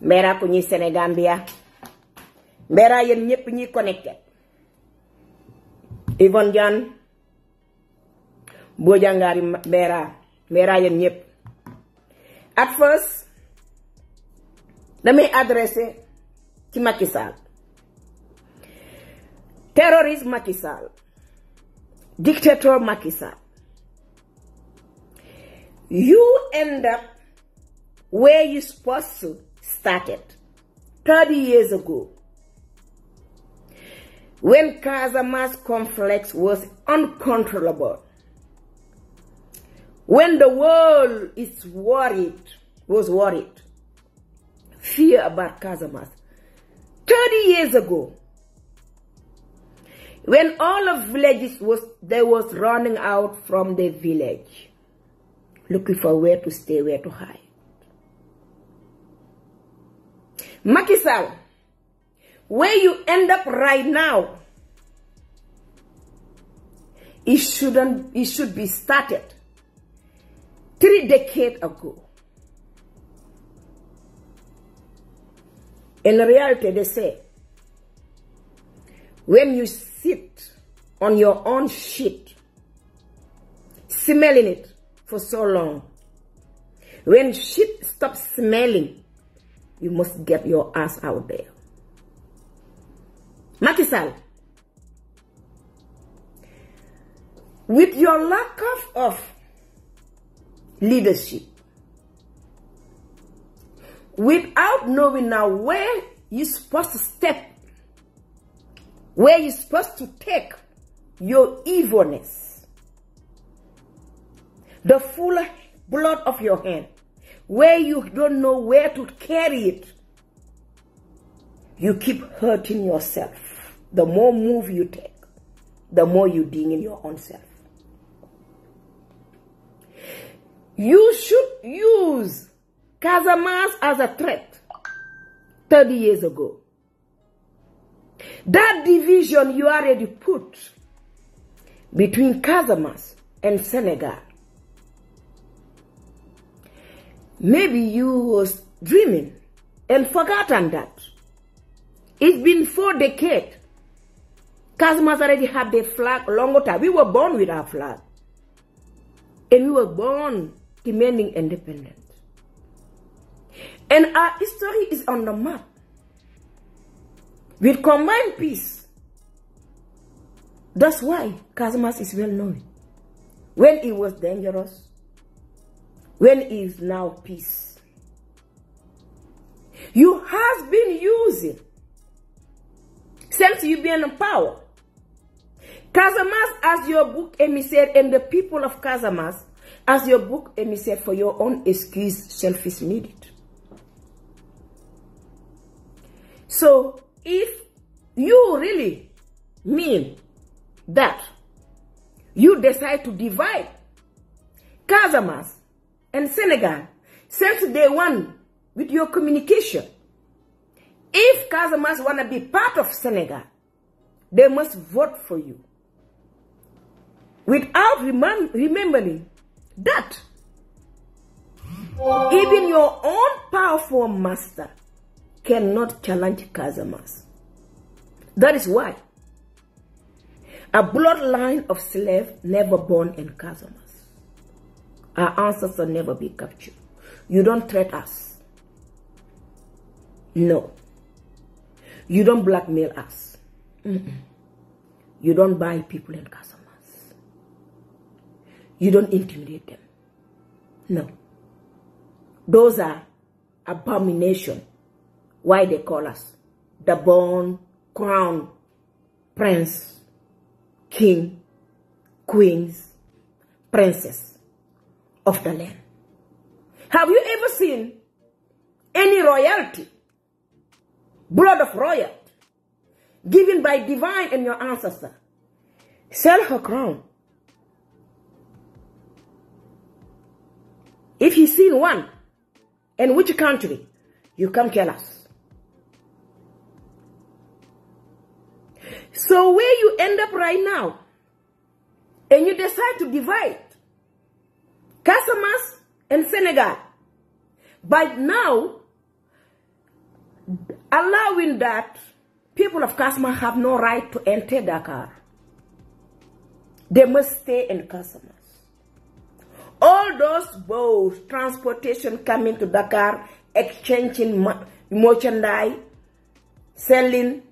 Mbera ko ñi Sénégambia mbera yéen ñépp ñi connecté Yvonne Diane Bojangari mbera yéen ñépp. At first damay adressé ci Macky Sall, terroriste Macky Sall, dictator Macky Sall. You end up where you supposed to started 30 years ago, when Casamance conflict was uncontrollable, when the world was worried, fear about Casamance. 30 years ago, when all of villages was running out from the village, looking for where to stay, where to hide. Macky Sall, where you end up right now, it should be started 3 decades ago. In reality, they say, when you sit on your own shit, smelling it for so long, when shit stops smelling, you must get your ass out there. Macky Sall, with your lack of leadership, without knowing now where you're supposed to step, where you're supposed to take your evilness, the full blood of your hand, where you don't know where to carry it, you keep hurting yourself. The more move you take, the more you dig in your own self. You should use Casamance as a threat 30 years ago. That division you already put between Casamance and Senegal, maybe you was dreaming and forgotten that. It's been 4 decades. Casamance already had their flag long time. We were born with our flag. And we were born demanding independence. And our history is on the map. With combined peace. That's why Casamance is well known. When it was dangerous, when it is now peace. You have been using, since you've been in power, Casamance as your book emissary and the people of Casamance as your book emissary for your own excuse, selfish needed. So if you really mean that you decide to divide Casamance and Senegal since day one with your communication, if Casamance want to be part of Senegal, they must vote for you. Without remembering that even your own powerful master cannot challenge Casamance. That is why a bloodline of slaves never born in Casamance. Our ancestors never be captured. You don't threat us. No. You don't blackmail us. You don't buy people in Casamance. You don't intimidate them. No. Those are abomination. Why they call us the born crown prince, king, queens, princess of the land. Have you ever seen any royalty, blood of royalty, given by divine and your ancestor, sell her crown? If you seen one, in which country, you come tell us. So where you end up right now, and you decide to divide Casamance and Senegal, but now allowing that people of Casamance have no right to enter Dakar. They must stay in Casamance. All those boats, transportation coming to Dakar, exchanging merchandise, selling.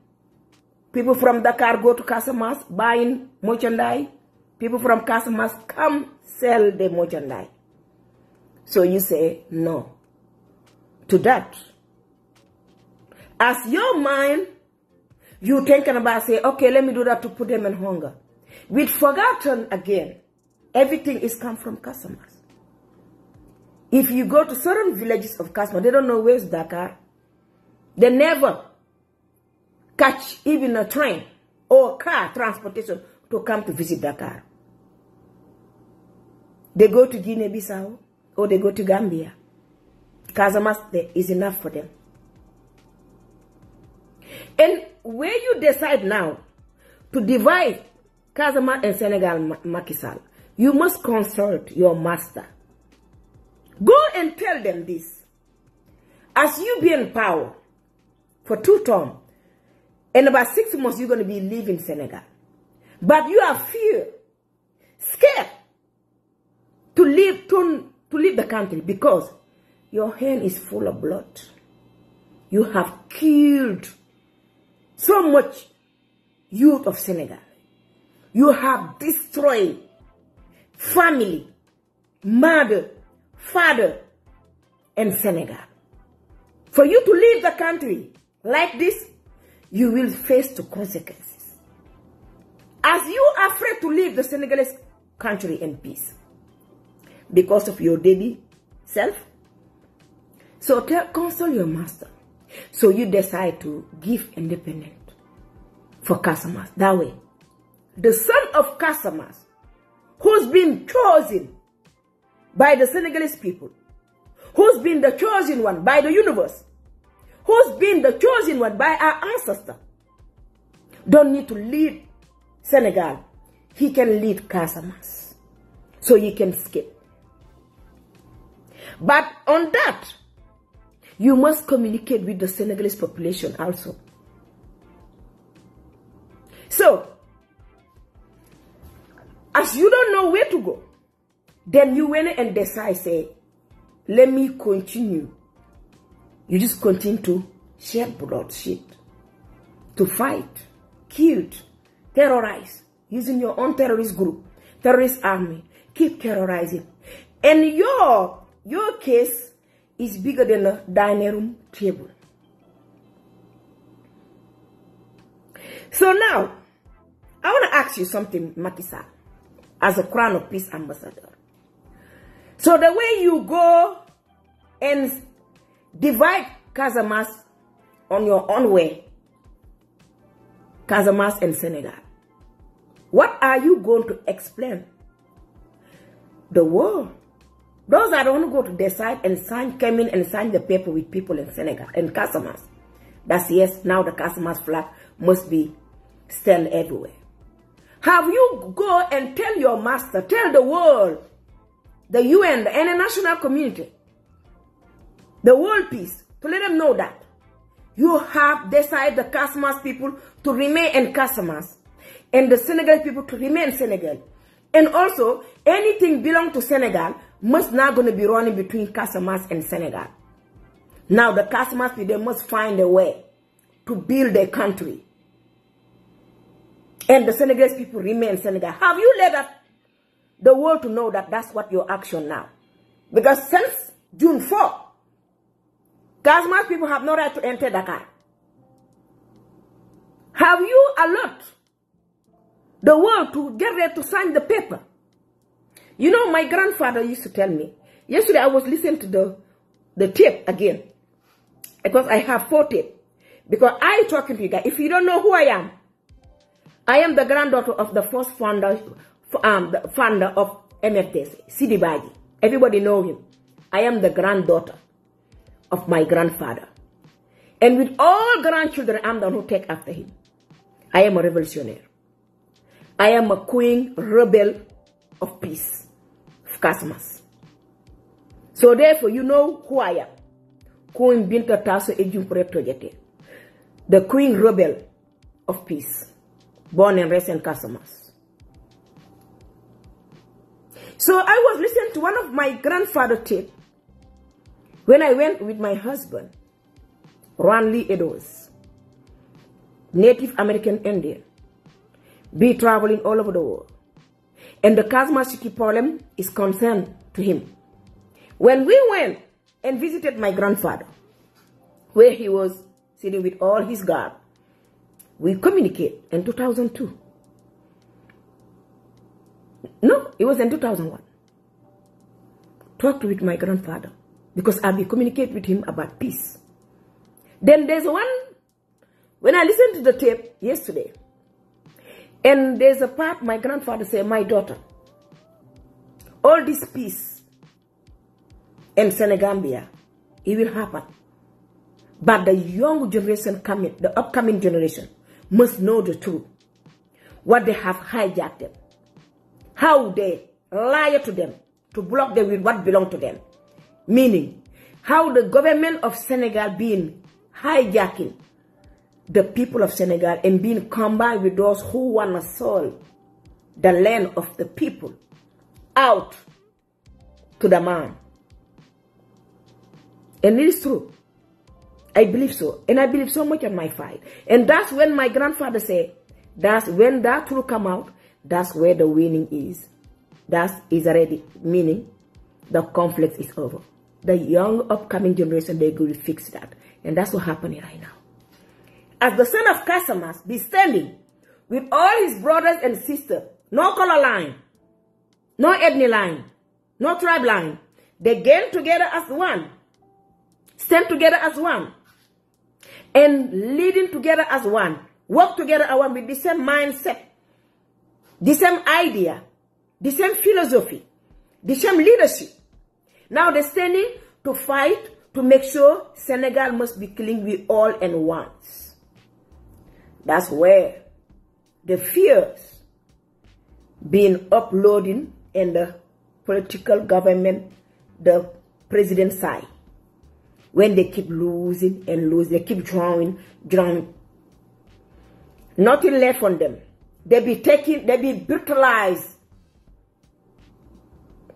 People from Dakar go to Casamance, buying merchandise. People from Casamance come sell the merchandise. So you say no to that. As your mind, you thinking about say, okay, let me do that to put them in hunger. We've forgotten again, everything is come from Casamance. If you go to certain villages of Casamance, they don't know where's Dakar. They never catch even a train or car transportation to come to visit Dakar. They go to Guinea-Bissau or they go to Gambia. Casamance is enough for them. And where you decide now to divide Casamance and Senegal, Macky Sall, you must consult your master. Go and tell them this. As you be in power for 2 terms, in about 6 months you're going to be leaving Senegal. But you are scared to leave the country because your hand is full of blood. You have killed so much youth of Senegal. You have destroyed family, mother, father, in Senegal. For you to leave the country like this, you will face the consequences. As you are afraid to leave the Senegalese country in peace because of your daddy self, so consult your master. So you decide to give independence for Casamance. That way, the son of Casamance, who's been chosen by the Senegalese people, who's been the chosen one by the universe, who's been the chosen one by our ancestor, don't need to lead Senegal. He can lead Casamance. So he can escape. But on that, you must communicate with the Senegalese population also. So, as you don't know where to go, then you went and decide, say, let me continue. You just continue to shed bloodshed, to fight, kill, terrorize, using your own terrorist group, terrorist army, keep terrorizing. And your case is bigger than a dining room table. So now, I want to ask you something, Macky Sall, as a Crown of Peace ambassador. So the way you go and divide Casamance on your own way, Casamance and Senegal, what are you going to explain the world? Those that don't go to decide and sign, come in and sign the paper with people in Senegal and Casamance. That's yes, now the Casamance flag must be stand everywhere. Have you go and tell your master, tell the world, the UN, the international community, the world peace, to let them know that you have decided the Casamance people to remain in Casamance and the Senegal people to remain in Senegal. And also, anything belong to Senegal must not going to be running between Casamance and Senegal. Now the Casamance people, they must find a way to build their country. And the Senegalese people remain in Senegal. Have you let the world to know that that's what your action now? Because since June 4, Casamance people have no right to enter Dakar. Have you alert the world to get ready to sign the paper? You know, my grandfather used to tell me, yesterday I was listening to the tape again, because I have 4 tapes. Because I talking to you guys, if you don't know who I am the granddaughter of the first founder of MFDC, Sidi Badji. Everybody know him. I am the granddaughter of my grandfather. And with all grandchildren, I'm the one who take after him. I am a revolutionary. I am a queen rebel of peace, of Casamance. So therefore, you know who I am. Queen Binta Tasso Ejumpure Tojete, the Queen Rebel of Peace, born and raised in Casamas. So I was listening to one of my grandfather tape when I went with my husband, Ron Lee Edoes, Native American Indian, be traveling all over the world. And the Casamas City problem is concerned to him. When we went and visited my grandfather, where he was sitting with all his guard, we communicate in 2002. No, it was in 2001. Talked with my grandfather because I'll be communicating with him about peace. Then there's one, when I listened to the tape yesterday, and there's a part my grandfather said, my daughter, all this peace in Senegambia, it will happen. But the young generation coming, the upcoming generation, must know the truth. What they have hijacked them. How they lie to them to block them with what belongs to them. Meaning, how the government of Senegal been hijacking the people of Senegal and being combined with those who want to sell the land of the people out to the man. And it is true. I believe so. And I believe so much on my fight. And that's when my grandfather said, that's when that truth come out, that's where the winning is. That is already meaning the conflict is over. The young upcoming generation, they will fix that. And that's what's happening right now. As the son of Casamas be standing with all his brothers and sisters, no color line, no ethnic line, no tribe line, they get together as one, stand together as one, and leading together as one, work together as one with the same mindset, the same idea, the same philosophy, the same leadership. Now they're standing to fight to make sure Senegal must be clean with all and once. That's where the fears being uploading in the political government, the president side. When they keep losing and losing, they keep drowning. Nothing left on them. They be brutalized.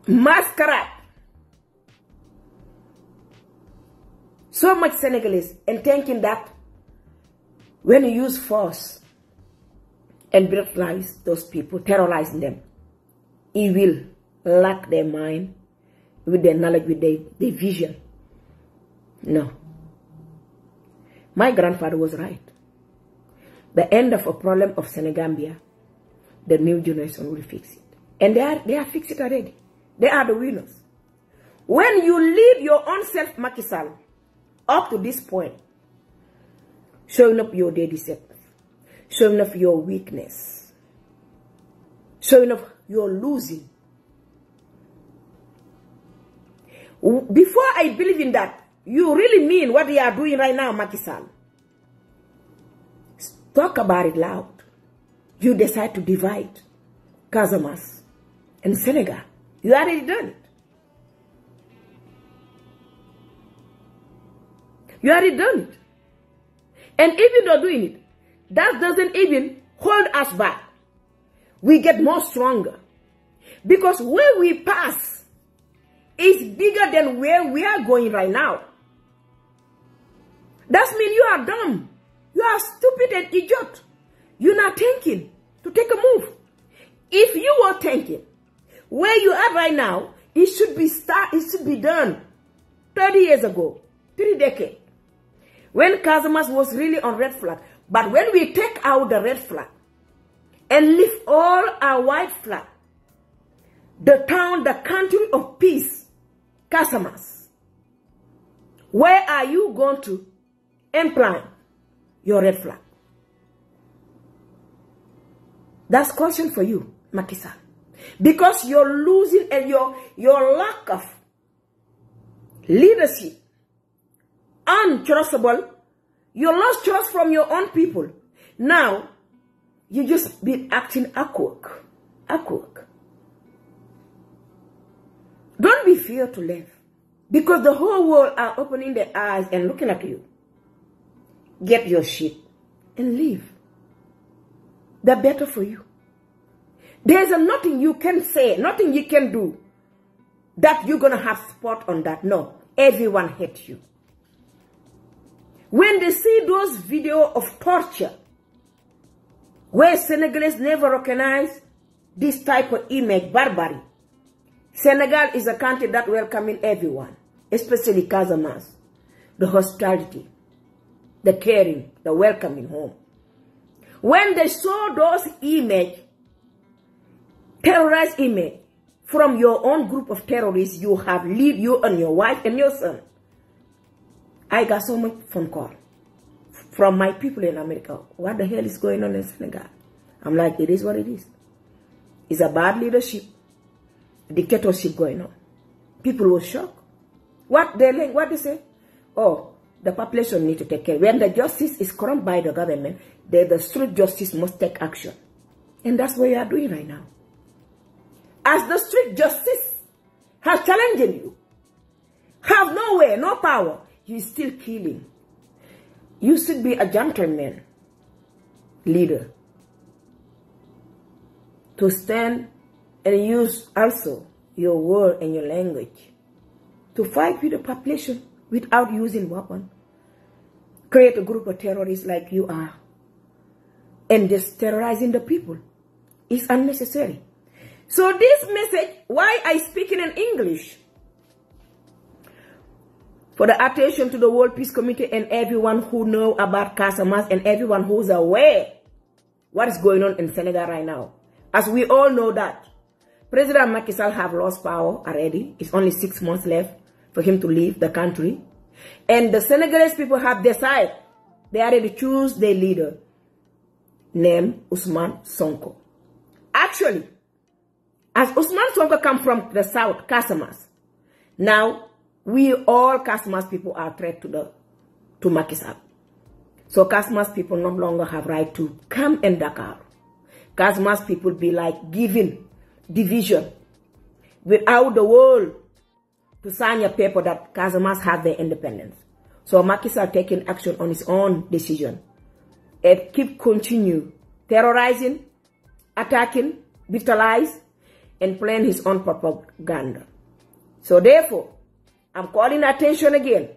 Masquerade. So much Senegalese and thinking that when you use force and brutalize those people, terrorizing them, it will lack their mind with their knowledge, with their vision. No. My grandfather was right. The end of a problem of Senegambia, the new generation will fix it. And they are fixed it already. They are the winners. When you lead your own self, Macky Sall, up to this point, showing up your dirty self, showing up your weakness, showing up your losing. Before I believe in that, you really mean what they are doing right now, Macky Sall. Talk about it loud. You decide to divide Casamas and Senegal. You already done it. You already done it. And even though doing it, that doesn't even hold us back. We get more stronger. Because where we pass is bigger than where we are going right now. That means you are dumb. You are stupid and idiot. You're not thinking to take a move. If you were thinking where you are right now, it should be done 30 years ago, 3 decades. When Casamas was really on red flag. But when we take out the red flag and lift all our white flag, the town, the country of peace, Casamas, where are you going to implant your red flag? That's a question for you, Macky Sall. Because you're losing and your lack of leadership, untrustable, you lost trust from your own people. Now, you just be acting awkward. Don't be fear to live. Because the whole world are opening their eyes and looking at you. Get your shit and leave. They're better for you. There's nothing you can say, nothing you can do that you're going to have support on that. No, everyone hates you. When they see those videos of torture, where Senegalese never recognize this type of image, barbarity. Senegal is a country that welcomes everyone, especially Casamance. The hospitality, the caring, the welcoming home. When they saw those images, terrorized image, from your own group of terrorists, you have lead you and your wife and your son. I got so much phone call from my people in America. What the hell is going on in Senegal? I'm like, it is what it is. It's a bad leadership, dictatorship going on. People were shocked. What they say? Oh, the population need to take care. When the justice is corrupt by the government, the street justice must take action. And that's what you are doing right now. As the street justice has challenged you, have no way, no power, you still killing. You should be a gentleman leader to stand and use also your word and your language to fight with the population without using weapons. Create a group of terrorists like you are and just terrorizing the people is unnecessary. So this message, why I speak it in English? For the attention to the World Peace Committee and everyone who know about Casamance and everyone who's aware what is going on in Senegal right now. As we all know that President Macky Sall have lost power already. It's only 6 months left for him to leave the country. And the Senegalese people have decided they already choose their leader named Ousmane Sonko. Actually, as Ousmane Sonko come from the south, Casamance, now we all Casamance people are threat to Macky Sall. So Casamance people no longer have right to come in Dakar. Casamance people be like giving division without the world to sign a paper that Casamance have their independence. So Macky Sall taking action on his own decision and continue terrorizing, attacking, brutalize, and playing his own propaganda. So therefore, I'm calling attention again.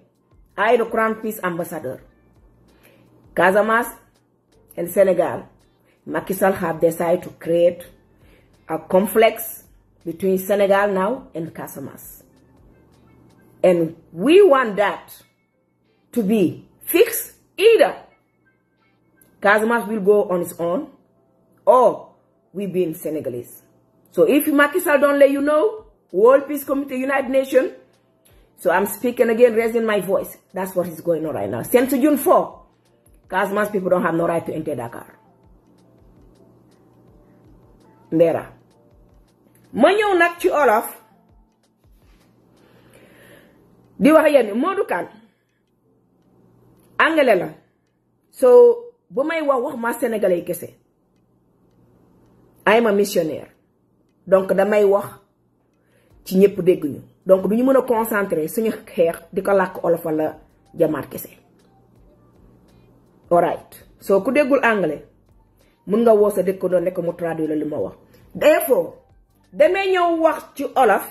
I, the Crown Peace Ambassador, Casamance and Senegal, Macky Sall have decided to create a conflict between Senegal now and Casamance. And we want that to be fixed. Either Casamance will go on its own or we be in Senegalese. So if Macky Sall don't let you know, World Peace Committee, United Nations, so I'm speaking again, raising my voice. That's what is going on right now. Since June 4, Casamance people don't have no right to enter Dakar. Ndera. Ma ñëw nag ci Olof di wax yéen Modou Kane anglais la so bu may wax ma sénégalais kese I'm a missionnaire donc damay wax ci ñëpp dégg ñu donc duñu mën a concentrer suñu xeex di ko làkk Olof wala jamaat kese. Alright, so ku déggul anglais mun nga woo sa dëkk doon nekk mu traduire la li ma wax. Therefore damay ñëw wax ci Olof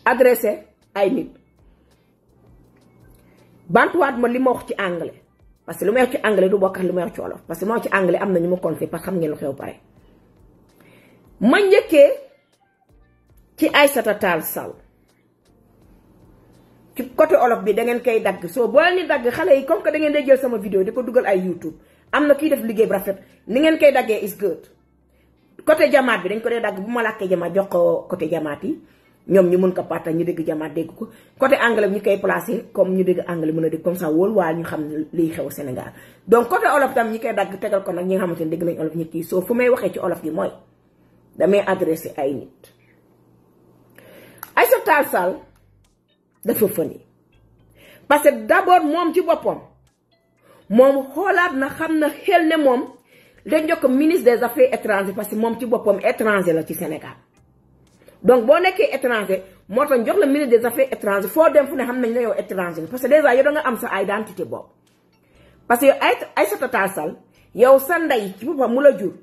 adressé ay nit bantuwaat ma li ma wax ci anglais parce que li ma wax ci anglais du bokk ak li ma wax ci Olof parce que ma wax ci anglais am na ñu ma confie parce que xam ngeen lu xew pare. Ma njëkkee ci Aïssata Tall Sall ci côté Olof bi da ngeen koy dagg soo boo leen di dagg xale yi comme que da ngeen day jël sama vidéo di ko dugal ay YouTube am na kiy def liggéey bu rafet ni ngeen koy daggee is good. Côté jamaat bi dañ ko dee dagg bu ma làkkee jamaat jox ko côté jamaat yi ñoom ñu mën ko partage ñu dégg jamaat dégg ko côté anglais ñu koy placé comme ñu dégg anglais mën a dégg comme ça wóolu waa ñu xam liy xew Sénégal donc côté Olof tam ñi koy dagg tegal ko nag ñi nga xamante ne dégg nañ Olof ñit yi soo fu may waxee ci Olof gi mooy damay adressé ay nit. Aïssata Tall Sall dafa fëni parce que d'abord moom ci boppam moom xoolaat na xam na xel ne moom dañ jokk ministre des affaires étrangères parce que moom ci boppam étranger la ci Sénégal donc boo nekkee étranger moo tax jox la ministre des affaires étrangères foo dem fu ne xam nañ la yow étranger parce que déjà yow da nga am sa identité bopp. parce que yow Aïssata Tall Sall yow sa ndey ci boppam mu la jur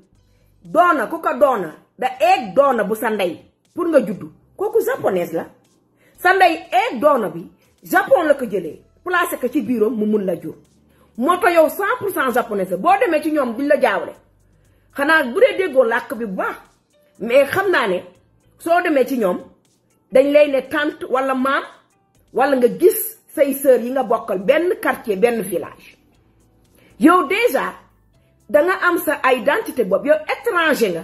doona ku ko doona da eeg doona bu sa ndey pour nga juddu kooku japonaise la sa ndey eeg doona bi Japon la ko jëlee placé ko ci biiram mu mun la jur moo tax yow 100% japonaise la boo demee ci ñoom duñ la jaawle xanaa bu dee déggoo làkk bi bu baax mais xam naa ne soo demee ci ñoom dañ lay ne tante wala maam wala nga gis say sœur yi nga bokkal benn quartier benn village yow déjà danga am sa identité bopp yow étranger nga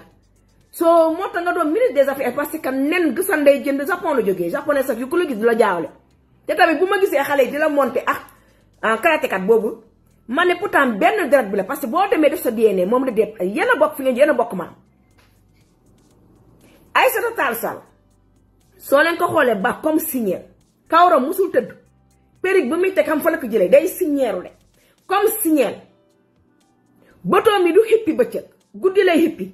soo moo tax nga doon ministre des affaires parce que nen gu sa ndey jënd Japon la jógee japonais sax yu ku la gis du la jaawle te tamit bu ma gisee xale yi di la monter en karatékat boobu ma ne pourtant benn deret bi la parce que boo demee def sa DNA moom la dee yéen a bokk fi ngeen yéen a bokk maam Aïssata Tall Sall soo leen ko xoolee ba comme signeel kawram musul tëdd périg ba muy teg xam fa la ko jëlee day signeeru de comme signeel bëtoom yi du xippi bëccëg guddi lay xippi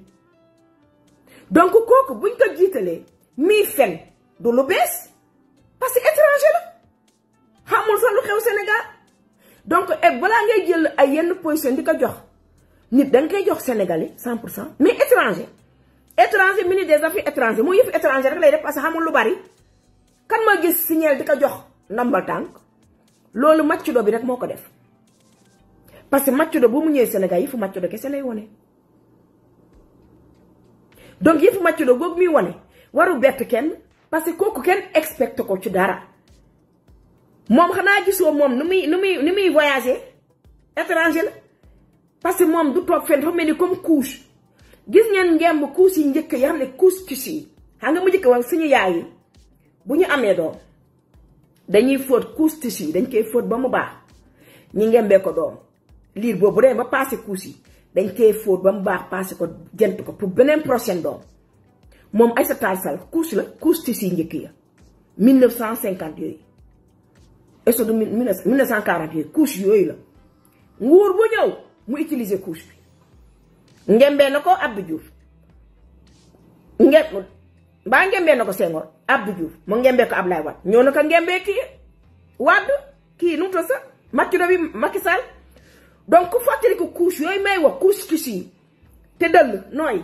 donc kooku buñ ko jiitalee mii fen du lu bees parce que étranger la xamul sax lu xew Sénégal donc balaa ngay jël ay yenn position di ko jox nit danga koy jox Sénégalais 100% mais étranger ministre des affaires étrangères moo yëf étranger rek lay def parce que xamul lu bari kan ma gis signal di ko jox ndambal tànk loolu maccudo bi rek moo ko def parce que maccudo bu mu ñëwee Sénégal yëfu maccudo kese lay wone donc yëfu maccudo googu muy wone waru bett kenn parce que kooku kenn expecte ko ci dara moom xanaa gisoo moom nu muy voyager étranger la parce que moom du toog fenn dafa mel ni comme couche gis ngeen ngemb couche yi njëkk yi xam ne couche tissu yi xam nga mu njëkk wax suñu yaay yi bu ñu amee doom dañuy fóot couche tissu yi dañ koy fóot ba mu baax ñi ngembee ko doom liir boobu dee ba passé couche yi dañ koy fóot ba mu baax passé ko jent ko pour beneen prochaine doom moom Aïssata Tall Sall couche la couche tissu yi njëkk ya 1950 yooyu est-ce que 1940 yooyu couche yooyu la nguur bu ñëw mu utiliser couche bi ngembee na ko Abdou Diouf ngembee na ko Senghor Abdou Diouf mu ngembee ko Ablaye Wade ñoo na ko ngembee kii Wade kii nu mu tudd sax Maccudo bi Macky Sall donc ku fàttali ko couche yooyu may wax couche tissu yi te dëll nooy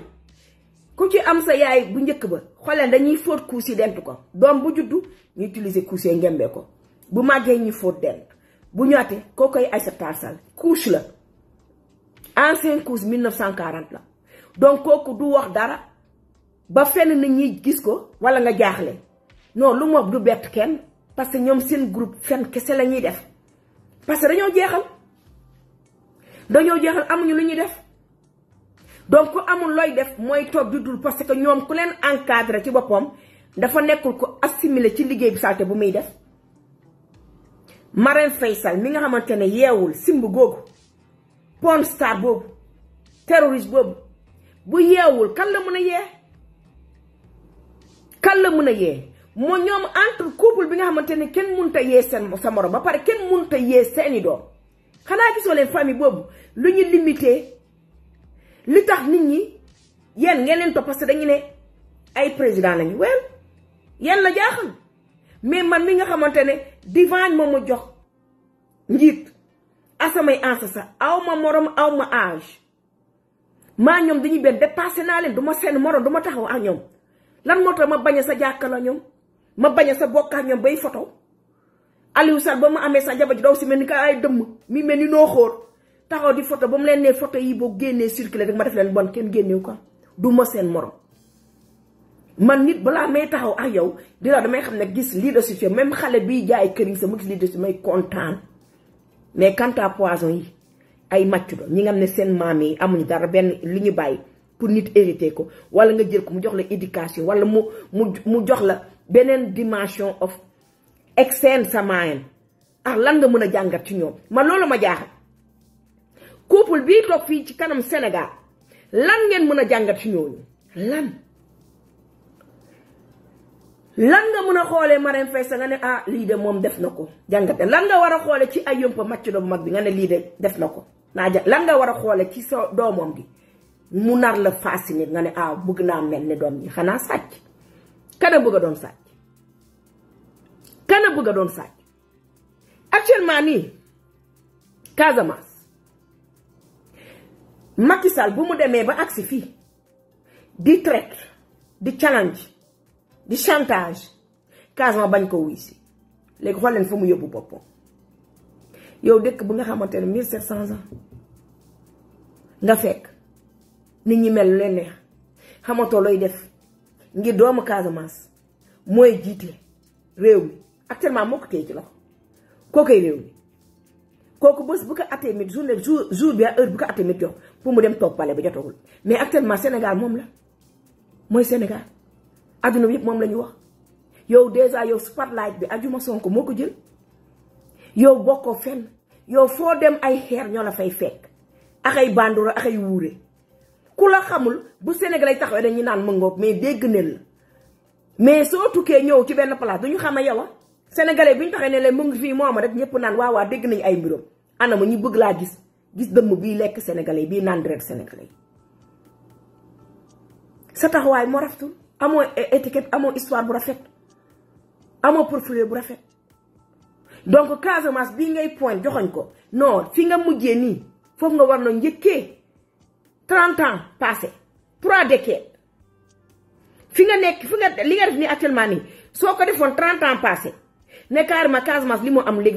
ku ci am sa yaay bu njëkk ba xooleen dañuy fóot couche yi dent ko doom bu juddu ñu utiliser couche yi ngembee ko bu màggee ñu fóot dent bu ñaate koo koy Aïssata Tall Sall couche la ancien couche 1940 la donc kooku du wax dara ba fenn nit ñi gis ko wala nga jaaxle non lu moom du bett kenn parce que ñoom seen groupe fenn kese la ñuy def parce que dañoo jeexal amuñu lu ñuy def donc ku amul looy def mooy toog di dul parce que ñoom ku leen encadré ci boppam dafa nekkul ko assimilé ci liggéey bi salte bu muy def Marème Faye Sall mi nga xamante ne yeewul simb googu porn star boobu terroriste boobu bu yeewul kan la mën a yee moo ñoom entre couple bi nga xamante ne kenn mënut a yee sa morom ba pare kenn mënut a yee seeni doom xanaa gisoo leen famille boobu lu ñu limité li tax nit ñi yéen ngeen leen topp parce que dañu ne ay président lañu wel yéen la jaaxal mais man mi nga xamante ne divan moom ma jox njiit asamay ancêtres aw ma morom aw ma âge maa ñoom dañuy benn dépassé naa leen du ma seen morom du ma taxaw ak ñoom lan moo tax ma bañ a sa jàkkaarloo ñoom ma bañ a sa bokk ak ñoom bay photo Aliou Sall ba mu amee sa jabar ji daw si mel ni ka ay dëmm mi mel ni noo xóor taxaw di photo ba mu leen ne photo yi boo génnee circulé rek ma def leen bon kenn génnewu ko du ma seen morom man nit balaa may taxaw ak yow dina damay xam ne gis leadership même xale biy jaay këriñ sa mu gis leadership may kontaan mais quant à poison yi ay Maccudo ñi nga xam ne seen maam yi amuñu dara benn li ñu bàyyi pour nit hérité ko wala nga jël ko mu jox la éducation wala mu jox la beneen dimension of extend sa mind ak lan nga mën a jàngat ci ñoom man loolu ma jaaxal couple bii toog fii ci kanam Sénégal lan ngeen mën a jàngat ci ñooñu lan nga mën a xoolee Marème Faye Sall nga ne ah lii de moom def na ko jàngate lan nga war a xoole ci ay yompa Maccudo bu mag bi nga ne lii de def na ko lan nga war a xoole ci sa doomam gi mu nar la fasciné nga ne ah bëgg naa mel ne doom ñi xanaa sàcc kada bëgg a doon sàcc kana bëgg doon sàcc actuellement nii Casamance Macky Sall bu mu demee ba agsi fii di traite di challenge di chantage Casamance bañ ko wuy si léegi xool leen fa mu yóbbu boppam yow dëkk bu nga xamante ne 1700 ans nga fekk nit ñi mel leen neex xamatoo looy def ngir doomu Casamance mooy jiite réew mi actuellement moo ko téye ci loxo kookoy réew mi kooku bés bu ko attee mit jour bi heure bu ko attee mit jox pour mu dem toog pale ba jotagul mais actuellement Sénégal moom la mooy Sénégal adduna bi yëpp moom la ñu wax yow déjà yow spotlight bi Adjuma Sonko moo ko jël yow bokkoo fenn yow foo dem ay xeer ñoo la fay fekk ak ay bandura ak ay wuure ku la xamul bu Sénégal ay taxawee dañuy naan mëngoog mais dégg ne la mais soo tukkee ñëw ci benn place duñu xam ne yow sénégalais bi ñu taxee ne leen mu ngi fii moom rek ñëpp naan waaw dégg nañu ay mbiram anama ñu bëgg laa gis dëmm bii lekk sénégalais bii naan deret sénégalais sa taxawaay moo rafetul amoo étiquette amoo histoire bu rafet amoo profil bu rafet donc Casamance bii ngay point joxoñ ko non fi nga mujjee nii foofu nga war na njëkkee 30 ans passé 3 décades fi nga nekk fi nga li nga def nii actuellement nii soo ko defoon 30 ans passé ne carrément Casamance li mu am léegi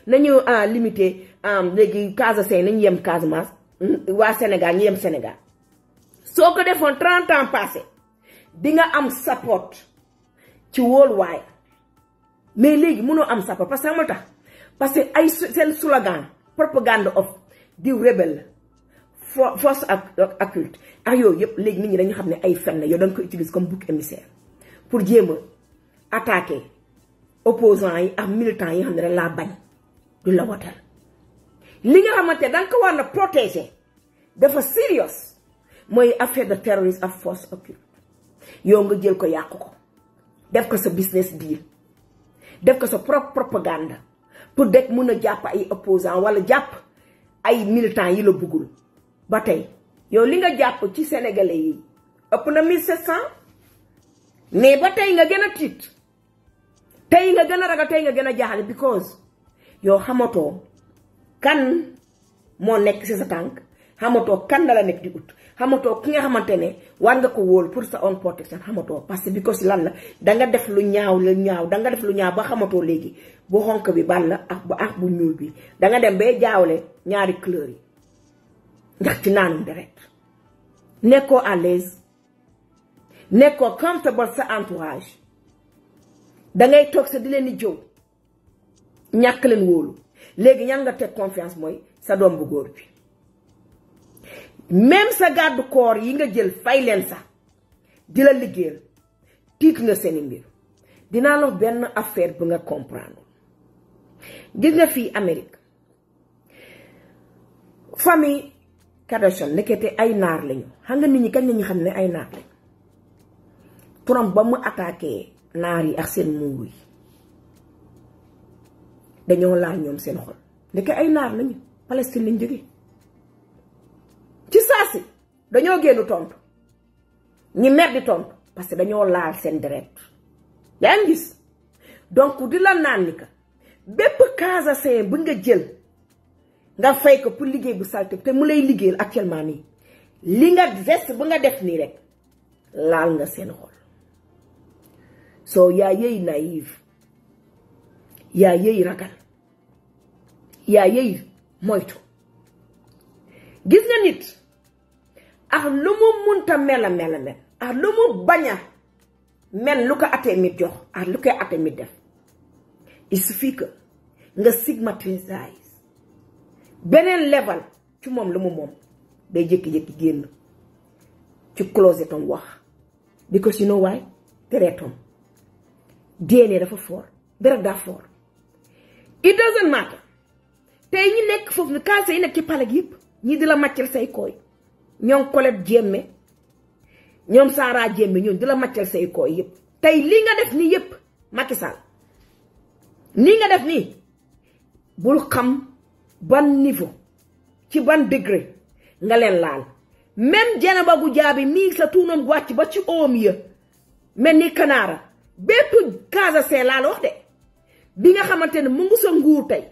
nañu limité léegi Casamance nañu yem Casamance waa Sénégal ñu yem Sénégal soo ko defoon 30 ans passé di nga am support ci worldwide mais léegi mënoo am support parce que xam tax parce que ay seen slogan propagande of di rebelle force occulte ak yooyu yëpp léegi nit ñi dañu xam ne ay fen la yow da nga ko utilise comme bouc émissaire pour jéem a attaquer opposants yi ak militants yi nga xam ne dañ laa bañ du la watal li nga xamante da nga ko war na protéger dafa serious mooy affaire de terrorisme ak force occulte yow nga jël ko yàqu ko def ko sa business deal def ko sa propre propagande pour dek mën a jàpp ay opposants wala jàpp ay militants yi la bëggul ba tey yow li nga jàpp ci sénégalais yi ëpp na 1700 mais ba tey nga gën a tiit tey nga gën a ragal tey nga gën a jaaxale because yow xamatoo kan moo nekk ci sa tànk xamatoo kan la nekk di ut xamatoo ki nga xamante ne war nga ko wóolu pour sa own protection xamatoo parce que because lan la danga def lu ñaaw danga def lu ñaaw ba xamatoo léegi bu xonk bi ban la ak bu ñuul bi danga dem bay jaawle ñaari couleur yi ndax ci naanum deret nekkoo à l'aise nekkoo comfortable sa entourage dangay toog sa di leen di jëw ñàkk leen wóolu léegi ñan nga teg confiance mooy sa doom bu góor bi même sa garde corps yi nga jël fay leen sax di la liggéeyal tiit nga seeni mbir dinaa la benn affaire bu nga comprendre gis nga fii Amérique famille Kardashian nekkete ay naar lañu xam nga nit ñi kañ lañu xam ne ay naar lañu Trump ba mu attaqué naar yi ak seen muur yi dañoo laal ñoom seen xol ndeke ay naar lañu Palestine lañ jóge ci saasi dañoo génn tontu ñi mer di tontu parce que dañoo laal seen deret yaa ngi gis donc di la naan ni ka bépp Casamance bu nga jël nga fay ko pour liggéey bu salte te mu lay liggéeyal actuellement nii li nga geste bu nga def nii rek laal nga seen xol soo yaa yëy naïve yaa yëy ragal yaa yëy moytu gis nga nit ak lu mu munta mel ak lu mu baña mel lu ko atee mit jox ak lu koy atee mit def il suffit que nga stigmatise beneen level ci moom lu mu moom day jékki-jékki génn ci closetam wax because you know why deretom DNA dafa fort deret daa fort it doesn't matter tey ñi nekk foofu ni kaase yi nekk ci palag yëpp ñii di la màccal say kooy ñoom Colette Jéeme ñoom Sara Jéeme ñoom di la màccal say kooy yëpp tey li nga def nii yëpp Macky Sall nii nga def nii bul xam ban niveau ci ban degré nga leen laal même Dieynaba Goudiaby mii sa tuunam wàcc ba ci oom ya mel ni kanaara bépp Casamance laa la wax de bi nga xamantene mu ngi sa nguur tay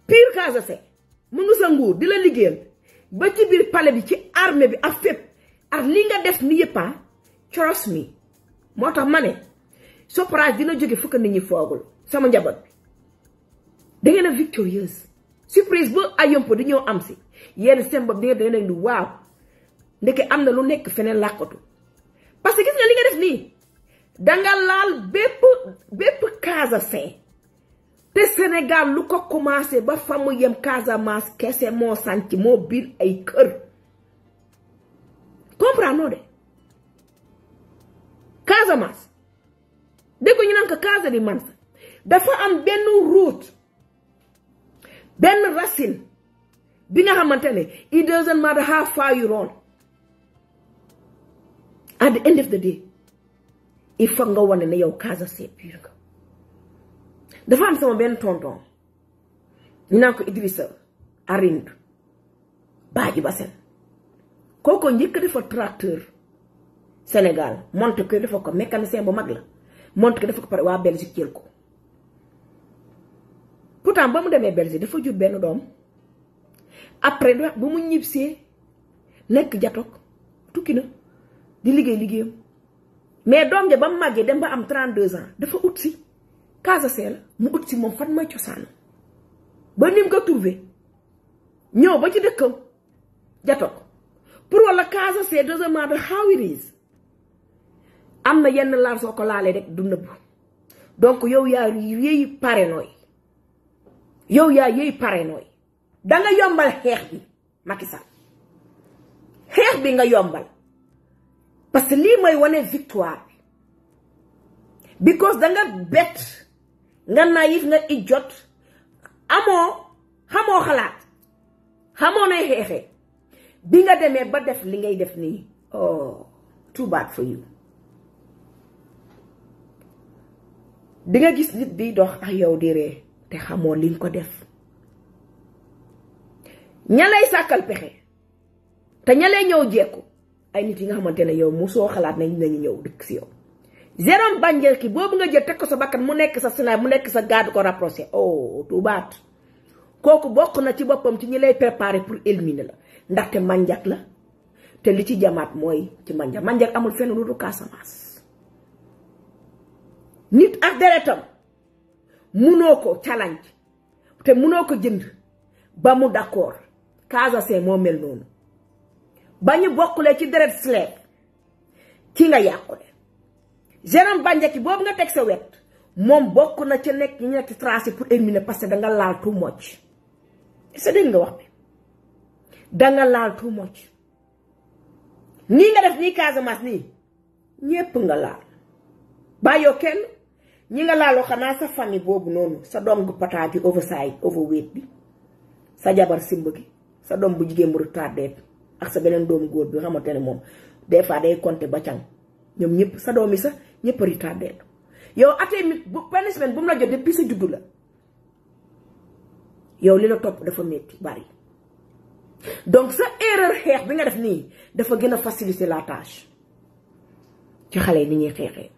pire Casamance mu ngi sa nguur di la liggéeyal ba ci biir palais bi ci armée bi ak fépp ak li nga def ni yëpp trust me moo tax ma ne surprise dina jóge fukk nit ñi foogul sama njaboot bi da ngeen a victorieuse surprise ba ayompo di ñëw am si yéen seen bopp di ngeen di waaw ndeke am na lu nekk feneen làkkatu parce que gis nga li nga def nii danga laal bépp Casamance te Sénégal lu ko commencé ba fa mu yem Casamance kese moo sànc moo biir ay kër comprendre de Casamance dégg ñu naan ko Casa di Mansa dafa am benn route benn racine bi nga xamante ne it doesn't matter how far you run at the end of the day il faut nga wane ne yow Casamance pur nga dafa am sama benn tonton ñu naan ko Idrissa Arindu Badji Bassène kooku njëkk dafa tracteur Sénégal monte ko dafa ko mécanicien bu mag la monte ko dafa ko pare waa Belgique jël ko pourtant ba mu demee Belgique dafa jur benn doom après bu mu ñibbisee nekk jatoog tukki na di liggéeyam mais doom ja ba mu màggee dem ba am 32 ans dafa ut si Casamance la mu ut si moom fan mooy cosaan ba nim ko trouvé ñëw ba ci dëkkam jatoog pour wala Casamance doesn't matter how it is am na yenn laal soo ko laalee rek du nëbb donc yow yaa yéy paranoï danga yombal xeex bi Macky Sall xeex bi nga yombal parce que lii mooy wane victoire bi because danga bett nga naïf nga idiot xamoo xalaat xamoo nay xeexee bi nga demee ba def li ngay def nii oh too bad for you di nga gis nit bi dox ak yow di ree te xamoo li nga ko def ña lay sàkkal pexe te ña lay ñëw jekku ay nit yi nga xamante ne yow musoo xalaat nañ nañu ñëw dëkk si yow Jérôme Bandiaky boobu nga jël teg ko sa bakkan mu nekk sa sinaay mu nekk sa garde ko rapproché oh too bad kooku bokk na ci boppam ci ñi lay préparer pour éliminer la ndaxte manjak la te li ci jamaat mooy ci manjak amul fenn lu dul Casamance nit ak deretam munoo ko challenge te munoo ko jënd ba mu d'accord Casamance moo mel noonu ba ñu bokkulee ci deret slave ci nga yàqule Jérôme Bandiaky boobu nga teg sa wet moom bokk na ci nekk ñu nekk tracé pour éliminer parce que danga laal too much est-ce que dégg nga wax bi danga laal too much nii nga def nii Casamance nii ñépp nga laal bàyyoo kenn ñi nga laaloo xanaa sa famille boobu noonu sa doom gu pataa bi overweight bi sa jabar simb gi sa doom bu jigéen bu retardé ak sa beneen doomu góor bi nga xamante ne moom des fois day compter ba càng ñoom ñëpp sa doom yi sax ñëpp retardé yow atee mit bu benn semaine bu mu la jot depuis sa juddu la yow li la topp dafa metti bari donc sa erreur xeex bi nga def nii dafa gën a faciliter la tâche ci xale yi ni ñuy xeexee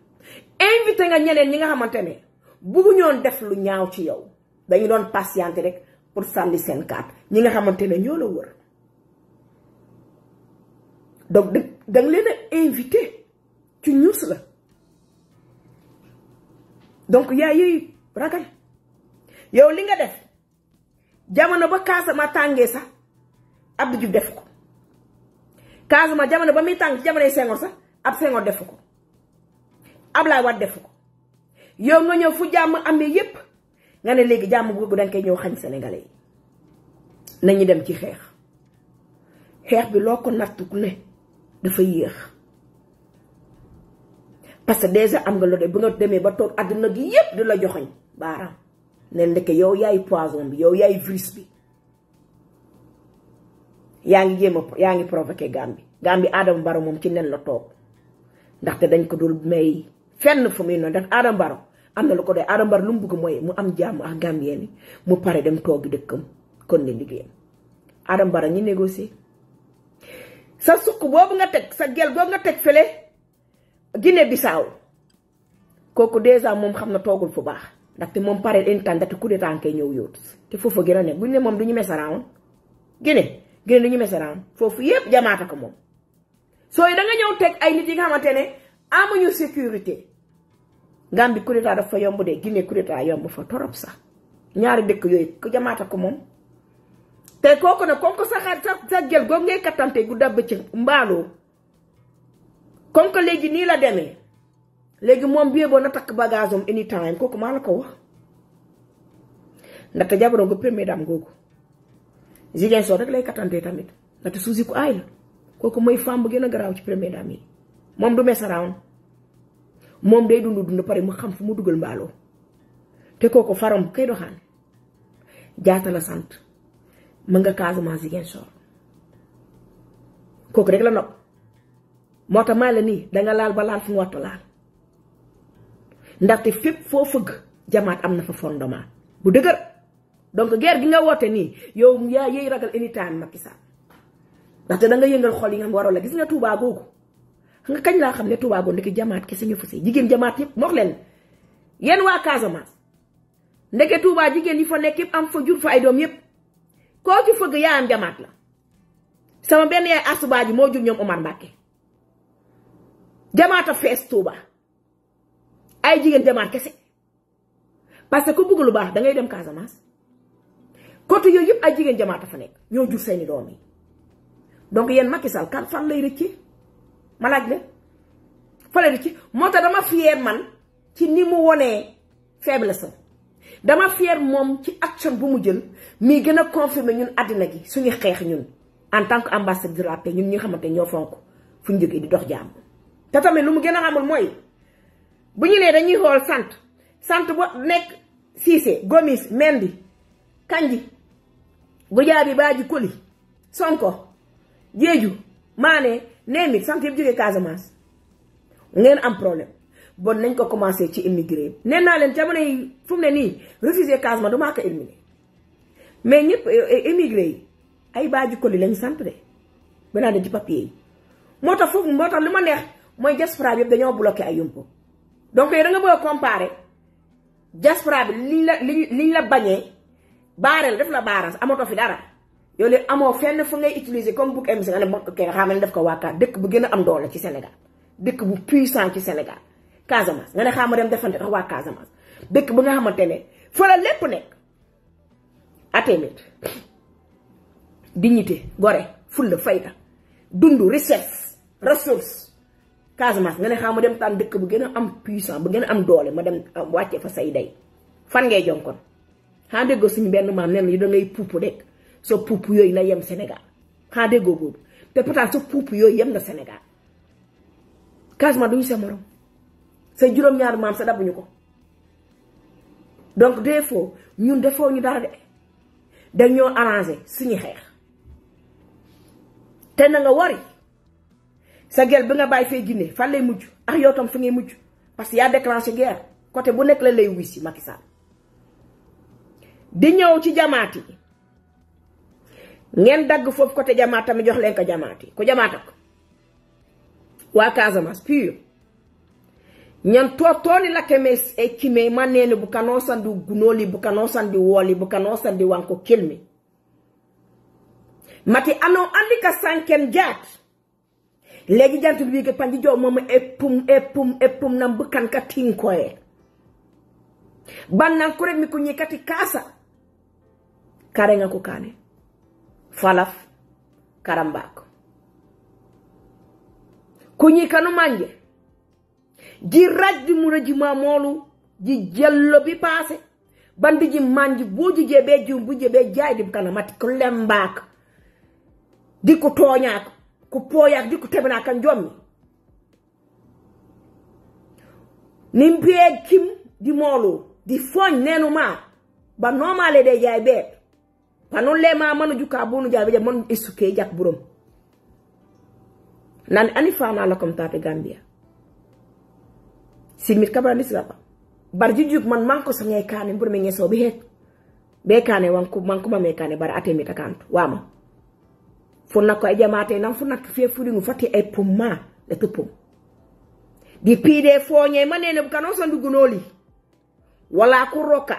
invité nga ñeneen ñi nga xamante ne buggu ñoon def lu ñaaw ci yow dañu doon patienter rek pour sànni seen carte ñi nga xamante ne ñoo la wër donc danga leen a invité ci ñuus la donc yaa yooyu ragal yow li nga def jamono ba Casamance tàngee sax Abdou Diouf def ko Casamance jamono ba muy tàng ci jamonoy Senghor sax ab Senghor def ko Ablaye Wade def ko yow nga ñëw fu jàmm amee yépp nga ne léegi jàmm googu danga koy ñëw xañ sénégalais yi nañu dem ci xeex bi loo ko nattu ku ne dafa yéex parce que déjà am nga loolu bu nga demee ba toog àdduna gi yépp di la joxoñ baaraam ne ndeke yow yaay poison bi yow yaay virus bi yaa ngi provoqué Gambie Adama Barrow moom ci nen la toog ndaxte dañ ko dul may fenn fu muy noonu ndax Adama Barrow am na lu ko doy Adama Barrow lu mu bëgg mooy mu am jàmm ak Gambien yi mu pare dem toogi dëkkam kon ne liggéeyam Adama Barrow ñi négocier sa suq boobu nga teg sa gel boobu nga teg fële Guinée Bissau kooku déjà moom xam na toogul fu baax ndaxte moom pare intan date coup d'état kay ñëw yóot te foofu gën a nekk bu ñu ne moom du ñu mesaraan Guinée du ñu mesaraan foofu yépp jamaata ko moom soo da nga ñëw teg ay nit yi nga xamante ne amuñu sécurité Gambie coup d'état dafa yomb de Guinée coup d'état yomb fa torop sax ñaari dëkk yooyu ku jamaata ko moom te kooku nag comme que sa gel googu ngay kattante gu dab ci mbaaloo comme que léegi nii la demee léegi moom bi boo na takk bagage am anytime kooku maa la ko wax ndaxte jabaroon ko première dame googu jigéen soo rek lay kattante tamit ndaxte Suzy ku aay la kooku mooy femme bu gën a garaaw ci première dame yi moom du mess around moom day dund pare mu xam fu mu dugal mbaaloo te kooku faram kay doxaan jaata la sant mën nga Casamance jigéen soor kooku rek la nopp moo tax may la nii danga laal ba laal fu mu wattu laal ndaxte fépp foo fëgg jamaat am na fa fondement bu dëgër donc guerre gi nga woote nii yow yaa yey ragal anytime Macky Sall ndaxte da nga yëngal xol yi nga waroo la gis nga Touba googu nga kañ laa xam ne Touba googu ndeke jamaat kese ñu fa sey jigéen jamaat yëpp wax leen yéen waa Casamance ndeke Touba jigéen yi fa nekk yëpp am fa jur fa ay doom yëpp koo ci fëgg yaa am jamaat la sama benn yaay asubaa ji moo jur ñoom Omar Mbacke jamaata fees Touba ay jigéen jamaat kese parce que ku bëgg lu baax da ngay dem Casamance côté yooyu yëpp ay jigéen jamaata fa nekk ñoo jur seeni doom yi donc yéen Macky Sall kan fan lay rëcce ma laaj leen fa lay rëcce moo tax dama fier man ci ni mu wonee faiblesse dama fier moom ci action bu mu jël mi gën a confirmer ñun àddina gi suñu xeex ñun en tant que ambassadeur de la paix ñun ñi nga xamante ñoo fonk fu ñu jógee di dox jàmm te tamit lu mu gën a xamul mooy bu ñu nee dañuy xool sant bu nekk Cissé Gomis Mendy Kandji Goudiaby Badji Koli Sonko Diédhiou Mané Némit sant yëpp jógee Casamance ngeen am problème bon nañ ko commencé ci immigré nee naa leen jamono yi fu mu ne nii refusé Casamance du maa ko éliminé mais ñëpp immigré yi ay Badji Koli lañ sant de banaa de ci papier yi moo tax foofu moo tax li ma neex mooy diaspora bi yëpp dañoo bloqué ay yumpo donc yow da nga bëgg a comparer diaspora bi liñ la bañee baareel def la baarance amatoo fi dara yow léegi amoo fenn fu ngay utiliser comme book MC nga ne bokk nga xam ne def ko waakaar dëkk bu gën a am doole ci Sénégal dëkk bu puissant ci Sénégal Casamance nga ne xam ma dem defante tax waa Casamance dëkk bu nga xamante ne fa la lépp nekk atémit dignité gore fulla fayda dundu richesse ressource Casamance nga ne xam ma dem tànn dëkk bu gën a am puissant bu gën a am doole ma dem wàcce fa say day fan ngay jonkon xaa déggoo suñu benn maam nen yi da ngay puupu dekk sa puup yooyu na yem Sénégal xaa déggoo boobu te pourtant sa puup yooyu yem na Sénégal Casamance duñu sa morom sa juróom-ñaari maam sa dabuñu ko donc des fois ñun defoo ñu dara de dañoo arrangé suñu xeex te na nga wari sa gel bi nga bàyyi fee Guinée fan lay mujj ak yow tam fi ngay mujj parce que yaa déclenché guerre côté bu nekk la lay wis si Macky Sall di ñëw ci jamaat yi ngeen dagg foofu côté jamaat tamit jox leen ko jamaat yi ko jamaat ak waa Casamance pur ñan tooni lakke me e kime manene bukano sandi gunoli bukano sandi woli bukano sandi wanko kelmi mati ano andi ka sanken jaat léegi jantul bi ke panji jow mom epum nam bukan ka tinkoye bannan ko rek mi ko ñikati kasa kare nga ko kane falaf karambak ko ñikanu manje ji rajdi mu raji mamolu ji jello bi passé bandi ji manji boji jebe jum bu jebe jaydi kana mati ko lembak di ko toñak ko poyak di ko tebna kan jommi nimbe kim di molo di fogn nenu ma ba normale de jay be panon le ma manu juka bonu jabe mon isuke jak burom nan ani fana la comme tape Gambia simit kabra nisrapa barji juk man ko sangay kane mbur me ngeso bi het be kane wanku man ko me kane bar atemi takantu wama fonna ko e jamaate nan fu nak fe furi ngu fati ay pomma le to pom di pide foñe manene bu kano sandu gunoli wala ku roka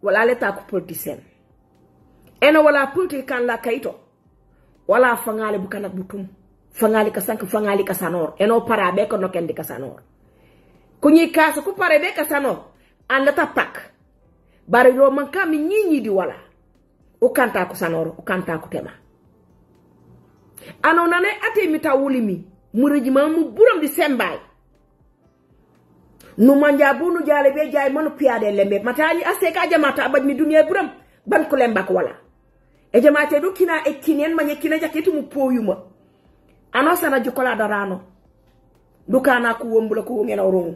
wala leta ku politicien ena wala politique kan la kayito wala fangale bukana butum fangali ka sank fangali ka sanor eno para be ko nokendi ka sanor kunyi kasa ku pare be ka sanor andata pak bare lo man kam nyinyi di wala o kanta ko sanor o kanta ko tema ano nane ate mita wulimi mureji ma mu buram di sembay nu manja bunu jale be jay manu piade lembe matani aseka jamata abad mi dunia buram ban ko lemba ko wala e jamate do kina e kinen manye kina jaketu mu poyuma ano sana jukola darano dukana ku wombula ko ngena rongu